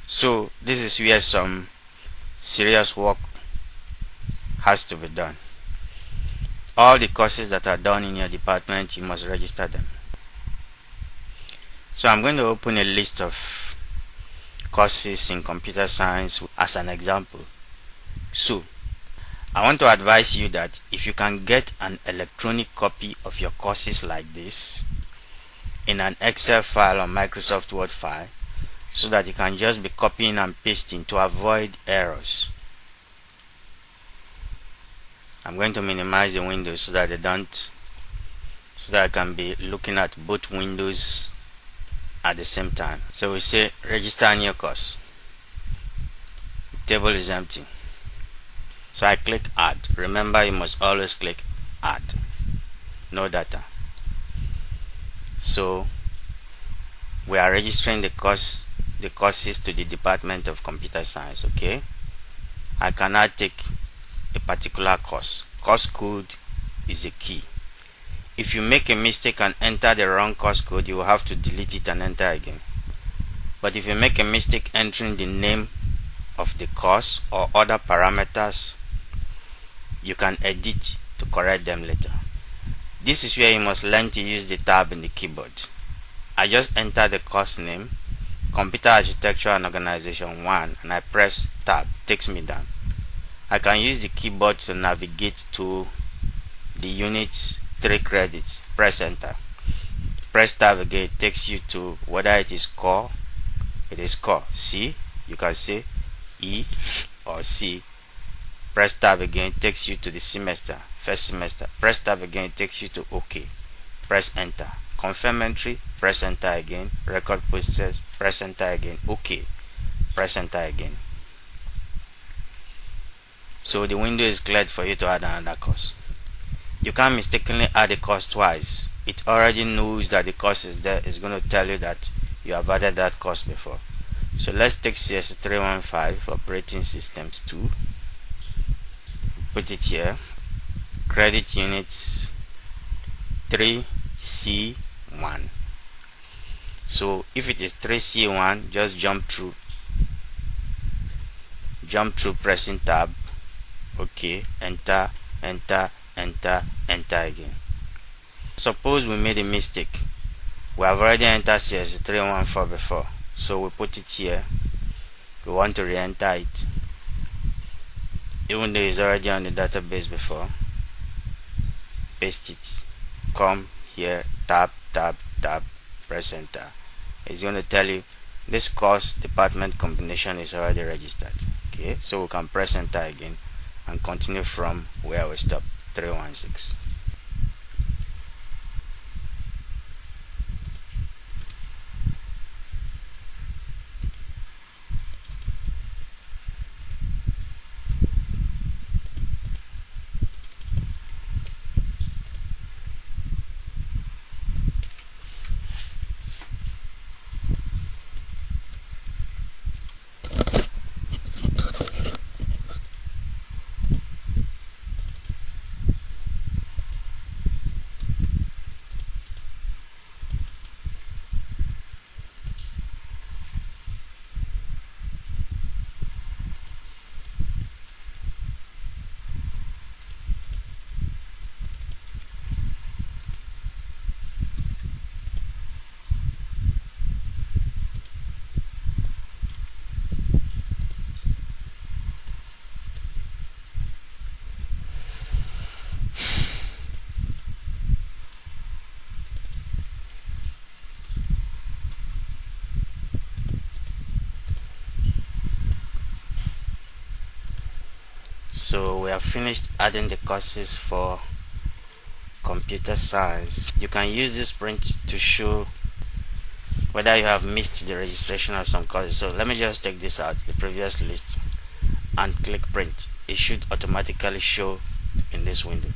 So this is where some serious work has to be done. All the courses that are done in your department, you must register them. So I'm going to open a list of courses in computer science as an example. So I want to advise you that if you can get an electronic copy of your courses like this in an Excel file or Microsoft Word file, so that you can just be copying and pasting to avoid errors. I'm going to minimize the windows so that I can be looking at both windows at the same time. So we say register new course. The table is empty. So I click add. Remember, you must always click add. No data. So we are registering the courses to the Department of Computer Science. Okay, I cannot take a particular course. Course code is a key. If you make a mistake and enter the wrong course code, you will have to delete it and enter again. But if you make a mistake entering the name of the course or other parameters, you can edit to correct them later. This is where you must learn to use the tab in the keyboard. I just enter the course name, Computer Architecture and Organization 1, and I press tab. Takes me down. I can use the keyboard to navigate to the units 3 credits. Press enter. Press tab again. It takes you to whether it is core. It is core. C. You can say E or C. Press tab again. It takes you to the semester. First semester. Press tab again. It takes you to OK. Press enter. Confirm entry. Press enter again. Record posted. Press enter again. OK. Press enter again. So the window is cleared for you to add another course. You can't mistakenly add a course twice. It already knows that the course is there. It's going to tell you that you have added that course before. So let's take CS 315 Operating Systems 2. Put it here. Credit units 3C1. So if it is 3C1, just jump through pressing tab. OK, enter, enter, enter, enter again. Suppose we made a mistake. We have already entered CS 314 before, so we put it here. We want to re-enter it, even though it's already on the database before. Paste it. Come here, tab, tab, tab, press enter. It's going to tell you this course department combination is already registered. Okay, so we can press enter again and continue from where we stopped, 316. So we have finished adding the courses for computer science. You can use this print to show whether you have missed the registration of some courses. So let me just take this out, the previous list, and click print. It should automatically show in this window.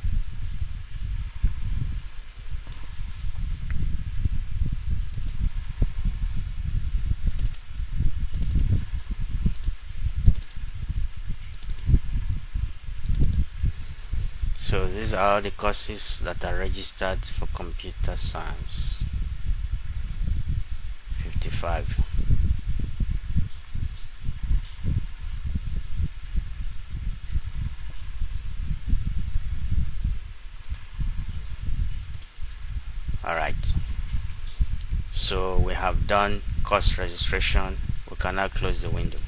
So these are all the courses that are registered for computer science. 55. Alright, so we have done course registration. We can now close the window.